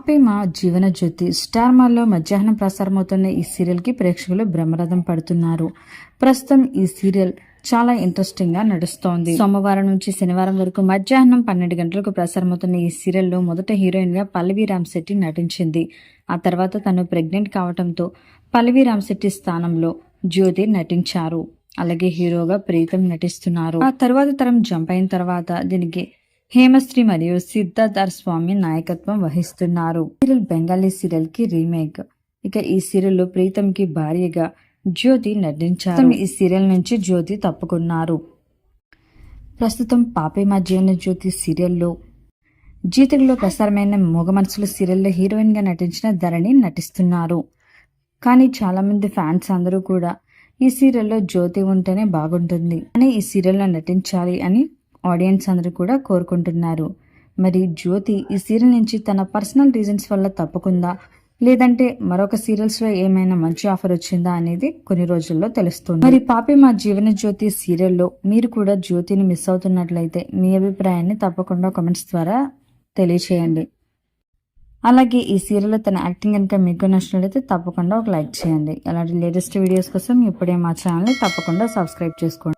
పాపే మా జీవన జ్యోతి స్టార్ మాల్లో మధ్యాహ్నం ప్రసారమవుతున్న ఈ సీరియల్ కి ప్రేక్షకులు బ్రహ్మరథం పడుతున్నారు. ప్రస్తుతం ఈ సీరియల్ చాలా ఇంట్రెస్టింగ్ గా నడుస్తోంది. సోమవారం నుంచి శనివారం వరకు మధ్యాహ్నం 12 గంటలకు ప్రసారమవుతున్న ఈ సీరియల్లో మొదట హీరోయిన్ గా పల్లవి రామ్శెట్టి నటించింది. ఆ తర్వాత తను ప్రెగ్నెంట్ కావడంతో పల్లవి రామ్శెట్టి స్థానంలో జ్యోతి నటించారు. అలాగే హీరోగా ప్రీతం నటిస్తున్నారు. ఆ తర్వాత తరం జంప్ అయిన తర్వాత దీనికి హేమశ్రీ మరియు సిద్ధార్థ్ స్వామి నాయకత్వం వహిస్తున్నారు. సీరియల్ బెంగాలీ సీరియల్ కి రీమేక్. ఇక ఈ సీరియల్ లో ప్రీతం కి భార్యగా జ్యోతి నటించారు. ఈ సీరియల్ నుంచి జ్యోతి తప్పుకున్నారు. ప్రస్తుతం పాపే మా జీవన జ్యోతి సీరియల్లో జీ తెలుగులో ప్రసారమైన మూగ మనసులు సీరియల్లో హీరోయిన్ గా నటించిన ధరణి నటిస్తున్నారు. కానీ చాలా మంది ఫ్యాన్స్ అందరూ కూడా ఈ సీరియల్లో జ్యోతి ఉంటేనే బాగుంటుంది అని ఈ సీరియల్లో నటించాలి అని ఆడియన్స్ అందరూ కూడా కోరుకుంటున్నారు. మరి జ్యోతి ఈ సీరియల్ నుంచి తన పర్సనల్ రీజన్స్ వల్ల తప్పుకుందా, లేదంటే మరొక సీరియల్స్ లో ఏమైనా మంచి ఆఫర్ వచ్చిందా అనేది కొన్ని రోజుల్లో తెలుస్తుంది. మరి పాపే మా జీవన జ్యోతి సీరియల్లో మీరు కూడా జ్యోతిని మిస్ అవుతున్నట్లయితే మీ అభిప్రాయాన్ని తప్పకుండా కామెంట్స్ ద్వారా తెలియచేయండి. అలాగే ఈ సీరియల్లో తన యాక్టింగ్ కనుక మీకు నచ్చినట్లయితే తప్పకుండా ఒక లైక్ చేయండి. అలాంటి లేటెస్ట్ వీడియోస్ కోసం ఇప్పుడే మా ఛానల్ని తప్పకుండా సబ్స్క్రైబ్ చేసుకోండి.